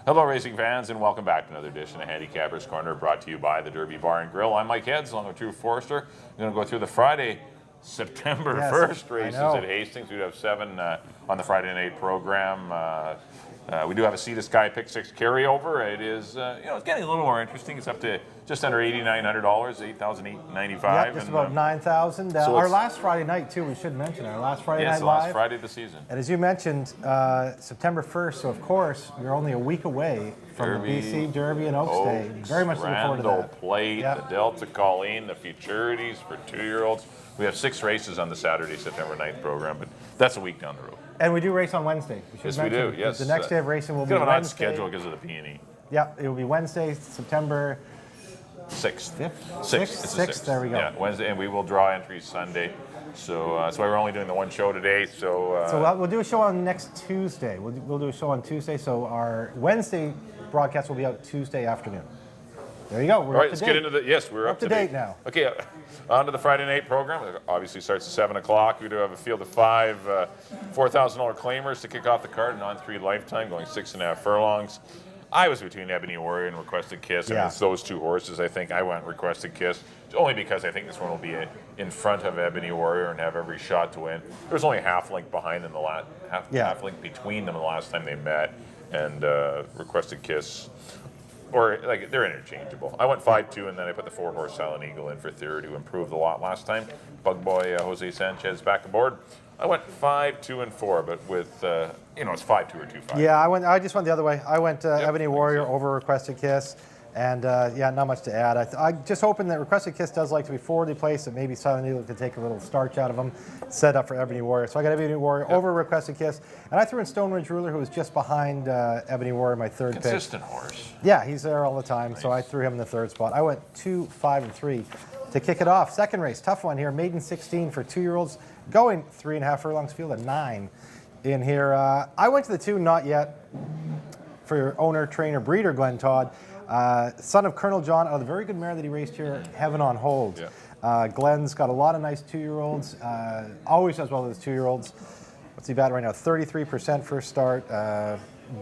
Hello, racing fans, and welcome back to another edition of Handicappers Corner, brought to you by the Derby Bar and Grill. I'm Mike Heads, along with Drew Forrester. We're going to go through the Friday, September 1st races at Hastings. We have 7 on the Friday night program. We do have a Sea to Sky Pick 6 carryover. It is, it's getting a little more interesting. It's up to just under $8,900, $8,895. Yeah, just about $9,000. So our last Friday night, too, we should mention our last Friday night live. Yes, the last Friday of the season. And as you mentioned, September 1st, so of course, we're only a week away from the BC Derby and Oaks Day. Very much looking forward to that. Randall Plate, the Delta Colleen, the Futurities for 2-year-olds. We have 6 races on the Saturday, September 9th program, but that's a week down the road. And we do race on Wednesday. Yes, we do. Yes. The next day of racing will be Wednesday. Wednesday. Kind of an odd schedule because of the P&E. Yeah, it will be Wednesday, September 6th. 6th. There we go. Yeah, Wednesday, and we will draw entries Sunday. So that's why we're only doing the one show today. So we'll do a show on next Tuesday. We'll do a show on Tuesday. So our Wednesday broadcast will be out Tuesday afternoon. There you go. All right, let's get into the. Yes, we're up to date now. Okay, on to the Friday night program. It obviously starts at 7 o'clock. We do have a field of 5 $4,000 claimers to kick off the card, and on 3 lifetime, going 6.5 furlongs. I was between Ebony Warrior and Requested Kiss. I mean, it's those 2 horses. I think I went Requested Kiss, only because I think this one will be in front of Ebony Warrior and have every shot to win. There was only half link behind them half link between them the last time they met, and Requested Kiss. Or, like, they're interchangeable. I went 5-2, and then I put the 4-horse Silent Eagle in for third, who improved a lot last time. Bug Boy Jose Sanchez back aboard. I went 5-2-4, but with, it's 5-2 or 2-5. Yeah, I just went the other way. I went Ebony Warrior over Requested Kiss. And, not much to add. I just hoping that Requested Kiss does like to be forwardly placed, that maybe Silent Eagle could take a little starch out of him, set up for Ebony Warrior. So I got Ebony Warrior over Requested Kiss. And I threw in Stone Ridge Ruler, who was just behind Ebony Warrior, my third pick. Consistent horse. Yeah, he's there all the time. Nice. So I threw him in the 3rd spot. I went 2, 5, and 3 to kick it off. Second race, tough one here. Maiden 16 for 2-year-olds, going 3.5 furlongs, field of 9 in here. I went to the 2, not yet, for your owner, trainer, breeder, Glenn Todd. Son of Colonel John, out of the very good mare that he raced here, Heaven on Hold. Yeah. Glenn's got a lot of nice 2-year-olds. Always does well with his 2-year-olds. What's he batting right now? 33% first start.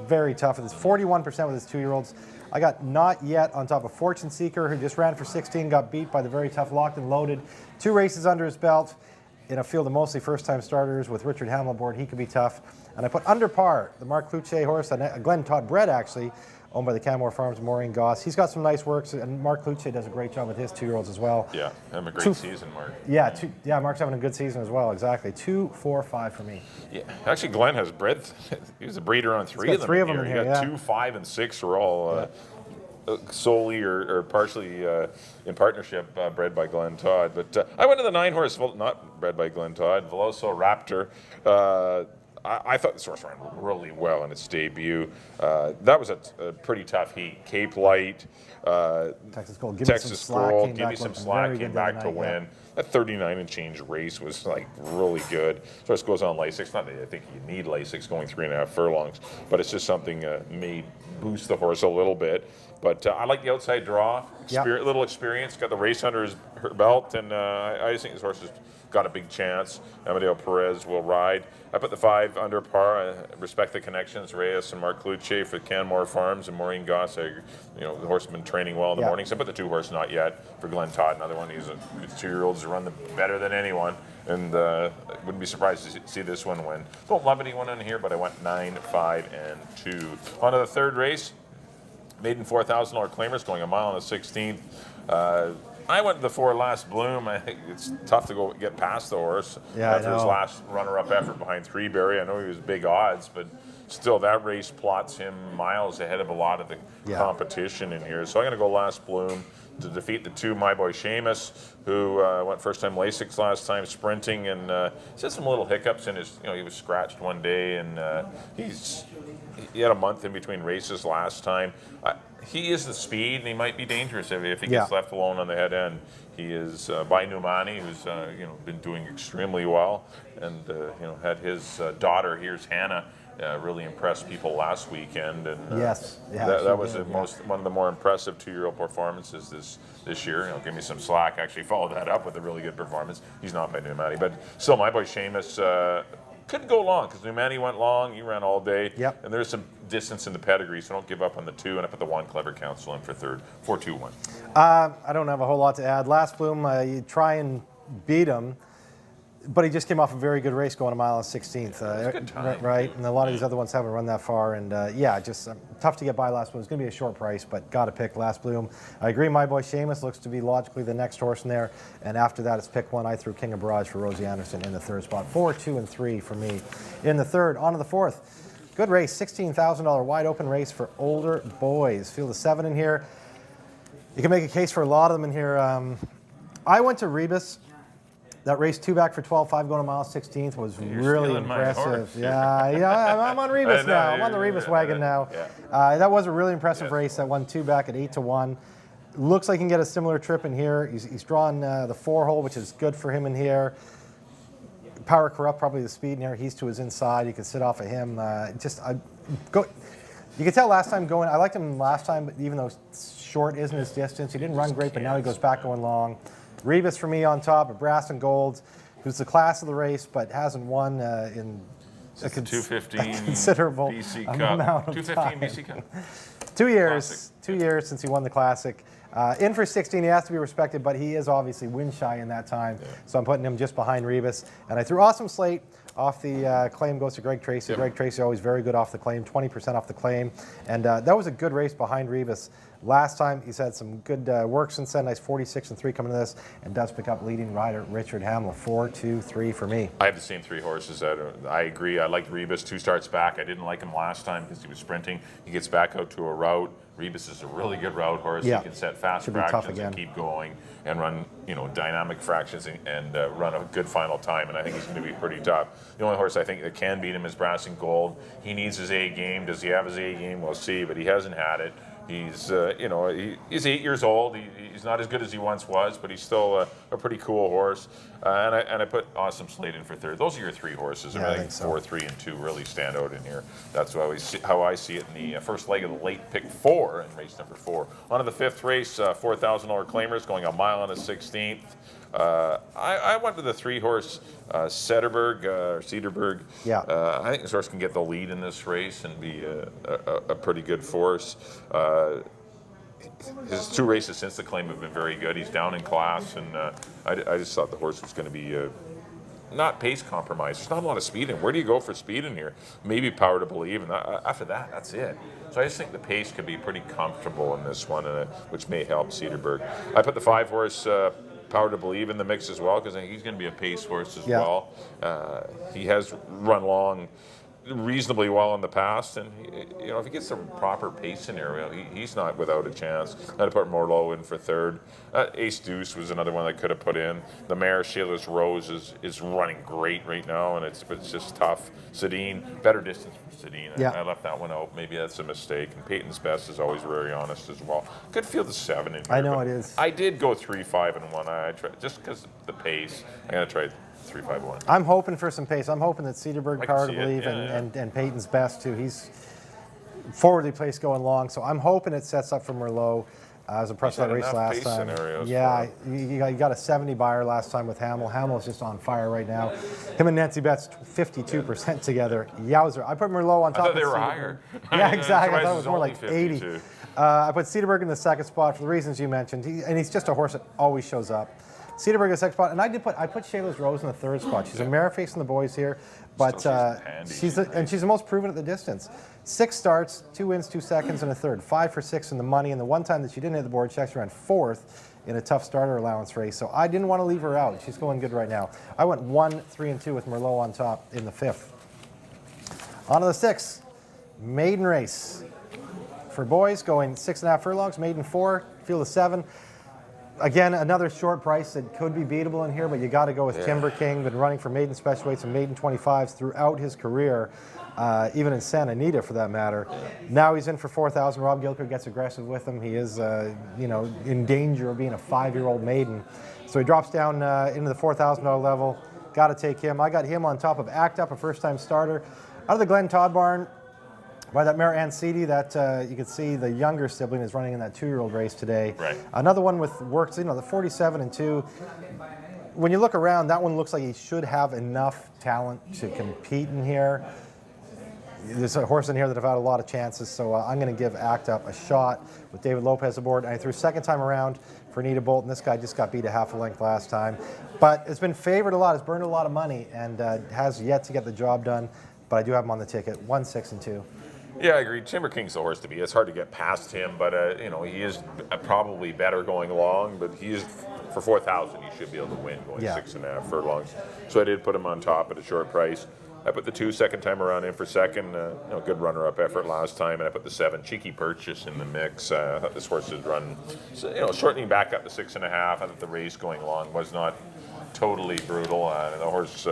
Very tough. It's 41% with his 2-year-olds. I got Not Yet on top of Fortune Seeker, who just ran for 16, got beat by the very tough Locked and Loaded. 2 races under his belt in a field of mostly first-time starters with Richard Hamill aboard. He could be tough. And I put Under Par, the Mark Cluche horse, Glenn Todd bred, actually, owned by the Canmore Farms, Maureen Goss. He's got some nice works, and Mark Cluche does a great job with his 2-year-olds as well. Yeah, having a great season, Mark. Yeah, Mark's having a good season as well, exactly. 2, 4, 5 for me. Yeah, actually, Glenn has bred. He was a breeder on 3 of them. 3 of them in here. He got 2, 5, and 6 are all solely or partially in partnership bred by Glenn Todd. But I went to the 9-horse, not bred by Glenn Todd, Veloso Raptor. I thought this horse ran really well in its debut. That was a pretty tough heat. Cape Light, Texas Gold, give me some slack, came back to win. That 39 and change race was like really good. So this goes on Lasix. Not that I think you need Lasix going 3.5 furlongs, but it's just something may boost the horse a little bit. But I like the outside draw, little experience, got the race under her belt, and I just think this horse has got a big chance. Amadeo Perez will ride. I put the 5 Under Par. I respect the connections, Reyes and Mark Cluche for Canmore Farms and Maureen Goss. The horse has been training well in the morning. So I put the 2 horse Not Yet for Glenn Todd. Another one. He's 2-year-olds who run them better than anyone, and I wouldn't be surprised to see this one win. Don't love anyone in here, but I went 9, 5, and 2. On to the 3rd race. Maiden $4,000 claimers going a mile on the 16th. I went to the 4 Last Bloom. I think it's tough to get past the horse after his last runner-up effort behind 3 Berry. I know he was big odds, but still that race plots him miles ahead of a lot of the competition in here. So I'm going to go Last Bloom to defeat the 2 My Boy Seamus, who went first-time Lasix last time sprinting, and he's had some little hiccups in his. He was scratched one day, and he had a month in between races last time. He is the speed, and he might be dangerous if he gets left alone on the head end. He is by Numani, who's been doing extremely well, and had his daughter. Here's Hannah. Really impressed people last weekend, and that was one of the more impressive 2-year-old performances this year. Give me some slack. Actually, followed that up with a really good performance. He's not by Numani, but still, My Boy Seamus couldn't go long because Umani went long. You ran all day. Yep. And there's some distance in the pedigree, so don't give up on the 2. And I put the 1 Clever Counsel in for third. 4-2-1. I don't have a whole lot to add. Last Bloom, you try and beat him, but he just came off a very good race going a mile and 16th. Good time. Right, and a lot of these other ones haven't run that far. And yeah, just tough to get by Last Bloom. It's going to be a short price, but got to pick Last Bloom. I agree, My Boy Seamus looks to be logically the next horse in there. And after that, it's pick 1. I threw King of Barrage for Rosie Anderson in the third spot. 4, 2, and 3 for me in the third. On to the fourth. Good race, $16,000 wide open race for older boys. Field of 7 in here. You can make a case for a lot of them in here. I went to Rebus. That race 2 back for 12.5 going a mile 16th was really impressive. Yeah, I'm on Rebus now. I'm on the Rebus wagon now. Yeah. That was a really impressive race. That won 2 back at 8-1. Looks like he can get a similar trip in here. He's drawn the 4-hole, which is good for him in here. Power Corrupt, probably the speed in here. He's to his inside. You can sit off of him. You can tell last time going, I liked him last time, but even though short isn't his distance, he didn't run great, but now he goes back going long. Rebus for me on top of Brass and Golds, who's the class of the race, but hasn't won in a considerable BC amount of 215 time. BC Cup. 2 years. Classic. 2 years since he won the Classic. In for 16, he has to be respected, but he is obviously win shy in that time. Yeah. So I'm putting him just behind Rebus. And I threw Awesome Slate off the claim, goes to Greg Tracy. Yep. Greg Tracy always very good off the claim, 20% off the claim. And that was a good race behind Rebus. Last time, he's had some good work since then. Nice 46-3 coming to this, and does pick up leading rider Richard Hamill. 4, 2, 3 for me. I have the same 3 horses. I agree. I liked Rebus 2 starts back. I didn't like him last time because he was sprinting. He gets back out to a route. Rebus is a really good route horse. Yeah. He can set fast fractions and keep going and run, dynamic fractions and run a good final time. And I think he's going to be pretty tough. The only horse I think that can beat him is Brass and Gold. He needs his A game. Does he have his A game? We'll see. But he hasn't had it. He's, he's 8 years old. He's not as good as he once was, but he's still a pretty cool horse. And I put Awesome Slate in for third. Those are your 3 horses. Yeah, I think so. 4, 3, and 2 really stand out in here. That's how I see it in the first leg of the late pick 4 in race number 4. On to the 5th race, $4,000 claimers going a mile and a 16th. I went to the 3-horse Cedarburg. Yeah. I think this horse can get the lead in this race and be a pretty good force. His 2 races since the claim have been very good. He's down in class, and I just thought the horse was going to be not pace compromised. There's not a lot of speed in. Where do you go for speed in here? Maybe Power to Believe, and after that, that's it. So I just think the pace could be pretty comfortable in this one, which may help Cedarburg. I put the 5-horse Power to Believe in the mix as well because I think he's going to be a pace horse as well. He has run long reasonably well in the past, and if he gets the proper pace scenario, he's not without a chance. I'd put Morleau in for third. Ace Deuce was another one I could have put in. The mare Sheila's Rose is running great right now, and it's just tough. Sedine, better distance for Sedine. Yeah. I left that one out. Maybe that's a mistake. And Peyton's Best is always very honest as well. Good field of 7 in here. I know it is. I did go 3, 5, and 1. I tried just because of the pace. I'm gonna try 3, 5, 1. I'm hoping for some pace. I'm hoping that Cedarburg, Power to Believe, yeah. and Peyton's Best too. He's forwardly placed going long, so I'm hoping it sets up for Merlot. I was impressed with that race last time. Yeah, you got a 70 buyer last time with Hamill. Hamill is just on fire right now. Him and Nancy Betts 52% together. Yowzer! I put Merlot on top. I thought they were higher. Yeah, exactly. I thought it was more like 52. 80. I put Cedarburg in the second spot for the reasons you mentioned, and he's just a horse that always shows up. Cedarburg in the second spot, and I put Sheila's Rose in the third spot. She's a mare facing the boys here, but she's the most proven at the distance. 6 starts, 2 wins, 2 seconds, and a third. 5 for 6 in the money, and the one time that she didn't hit the board, she actually ran 4th in a tough starter allowance race. So I didn't want to leave her out. She's going good right now. I went 1, 3, and 2 with Merlot on top in the 5th. On to the 6th, maiden race for boys, going 6.5 furlongs, maiden 4, field of 7. Again, another short price that could be beatable in here, but you got to go with Timber King. Been running for maiden special weights and maiden 25s throughout his career, even in Santa Anita for that matter. Now he's in for 4,000. Rob Gilker gets aggressive with him. He is, in danger of being a 5-year-old maiden. So he drops down into the $4,000 level. Got to take him. I got him on top of Act Up, a first-time starter. Out of the Glen Todd barn, by that mare Anceti, that you can see the younger sibling is running in that 2-year-old race today. Right. Another one with work, the 47 and 2. when you look around, that one looks like he should have enough talent to compete in here. There's a horse in here that have had a lot of chances, so I'm going to give Act Up a shot with David Lopez aboard. And I threw second time around for Anita Bolton. This guy just got beat a half a length last time. But it's been favored a lot. It's burned a lot of money and has yet to get the job done. But I do have him on the ticket, 1, 6, and 2. Yeah, I agree. Timber King's the horse to beat. It's hard to get past him, but he is probably better going along. But he is for 4,000. He should be able to win going 6.5 furlongs. So I did put him on top at a short price. I put the 2 second time around in for second. Good runner-up effort last time, and I put the 7 Cheeky Purchase in the mix. I thought this horse is run, shortening back up to 6.5. I thought the race going along was not totally brutal. The horse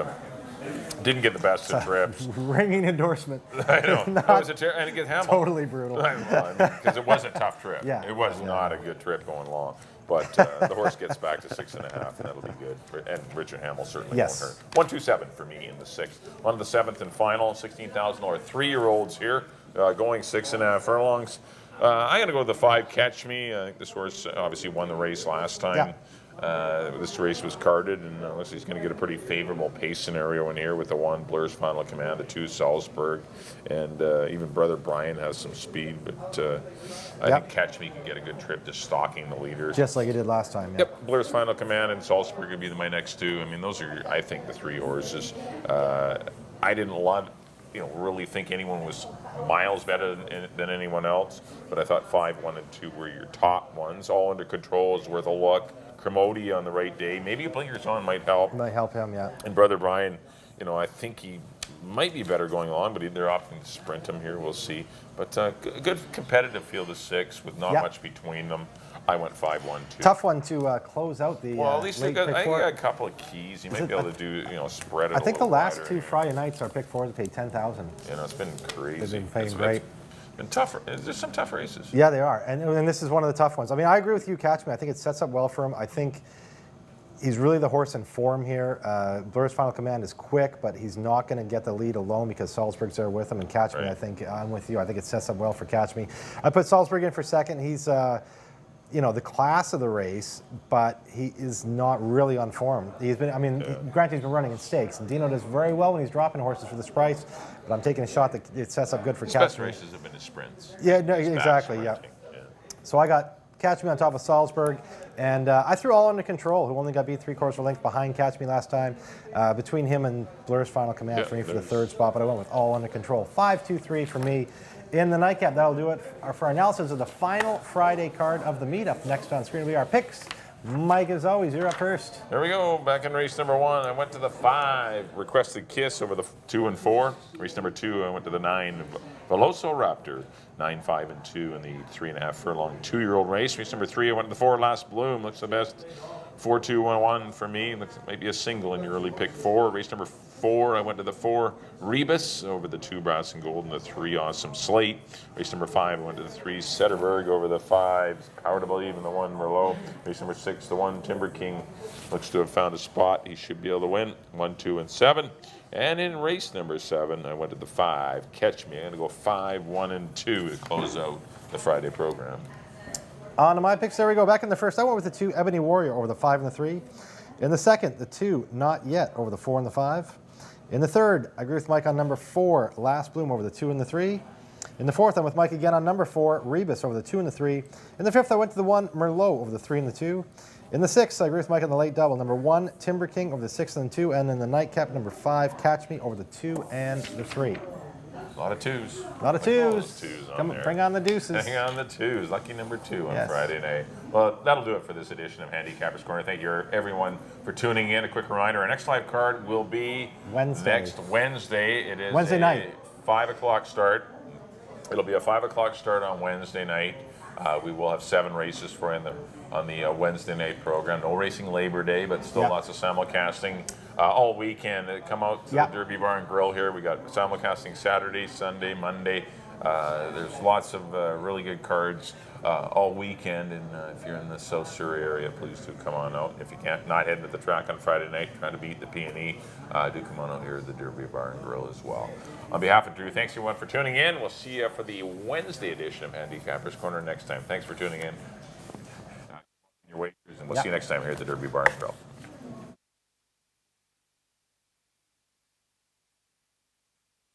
didn't get the best of trips. Ringing endorsement. I know. And it gets hammered. Totally brutal. Because it was a tough trip. Yeah. It was not a good trip going along. But the horse gets back to 6.5, and that'll be good. And Richard Hamill certainly won't hurt. 1, 2, 7 for me in the 6th. On to the 7th and final, $16,000 3-year-olds here, going 6.5 furlongs. I'm going to go with the 5 Catch Me. I think this horse obviously won the race last time. Yeah. This race was carded, and looks like he's going to get a pretty favorable pace scenario in here with the 1 Blur's Final Command, the 2 Salzburg, and even Brother Brian has some speed, but I think Catch Me can get a good trip to stalking the leaders. Just like he did last time. Yeah. Yep, Blur's Final Command and Salzburg would be my next 2. I mean, those are, I think, the 3 horses. I didn't really think anyone was miles better than anyone else, but I thought 5, 1, and 2 were your top ones. All under control is worth a look. Cremodi on the right day. Maybe a Blinkers On might help. Might help him, yeah. And Brother Brian, I think he might be better going along, but they're opting to sprint him here. We'll see. But a good competitive field of 6 with not much between them. I went 5, 1, 2. Tough one to close out the. Well, at least I late think pick he four. got a couple of keys. He might be able to do, spread it. I think the last wider 2 Friday nights, our pick 4s paid 10,000. It's been crazy. They've been paying It's great. been tougher. There's some tough races. Yeah, they are, and this is one of the tough ones. I mean, I agree with you, Catch Me. I think it sets up well for him. I think he's really the horse in form here. Blur's Final Command is quick, but he's not going to get the lead alone because Salzburg's there with him. And Catch Me, I think, I'm with you. I think it sets up well for Catch Me. I put Salzburg in for second. He's, the class of the race, but he is not really on form. He's been, granted, he's been running in stakes, and Dino does very well when he's dropping horses for this price, but I'm taking a shot that it sets up good for Catch Me. His best races have been his sprints. Yeah, no, exactly, yeah. So I got Catch Me on top of Salzburg, and I threw All Under Control, who only got beat 3/4 length behind Catch Me last time. Between him and Blur's Final Command for me for the 3rd spot, but I went with All Under Control. 5, 2, 3 for me in the nightcap. That'll do it for our analysis of the final Friday card of the meetup. Next on screen will be our picks. Mike, as always, you're up first. There we go. Back in race number 1, I went to the 5, Requested Kiss over the 2 and 4. Race number 2, I went to the 9, Veloso Raptor, 9, 5, and 2 in the 3.5 furlong 2-year-old race. Race number 3, I went to the 4, Last Bloom. Looks the best. 4, 2, 1, 1 for me. Looks like maybe a single in your early pick 4. Race number 4, I went to the 4, Rebus over the 2, Brass and Gold, and the 3, Awesome Slate. Race number 5, I went to the 3, Setterberg over the 5, Power to Believe, and the 1, Merlot. Race number 6, the 1, Timber King, looks to have found a spot. He should be able to win. 1, 2, and 7. And in race number 7, I went to the 5, Catch Me. I'm going to go 5, 1, and 2 to close out the Friday program. On to my picks, there we go. Back in the first, I went with the 2, Ebony Warrior over the 5 and the 3. In the second, the 2, Not Yet over the 4 and the 5. In the third, I agree with Mike on number 4, Last Bloom over the 2 and the 3. In the fourth, I'm with Mike again on number 4, Rebus over the 2 and the 3. In the fifth, I went to the 1, Merlot over the 3 and the 2. In the sixth, I agree with Mike on the late double. Number 1, Timber King over the 6 and the 2. And in the nightcap, number 5, Catch Me over the 2 and the 3. A lot of 2s. A lot of 2s. Come Bring on the deuces. Hang on the 2s. Lucky number 2 on Friday night. Well, that'll do it for this edition of Handicappers Corner. Thank you, everyone, for tuning in. A quick reminder, our next live card will be next Wednesday. It is Wednesday night. 5 o'clock start. It'll be a 5 o'clock start on Wednesday night. We will have 7 races for you on the Wednesday night program. No racing Labor Day, but still lots of simulcasting all weekend. Come out to the Derby Bar and Grill here. We got simulcasting Saturday, Sunday, Monday. There's lots of really good cards all weekend, and if you're in the South Surrey area, please do come on out. If you can't, not heading to the track on Friday night, trying to beat the P&E, do come on out here at the Derby Bar and Grill as well. On behalf of Drew, thanks everyone for tuning in. We'll see you for the Wednesday edition of Handicappers Corner next time. Thanks for tuning in. Your wagers, and we'll see you next time here at the Derby Bar and Grill.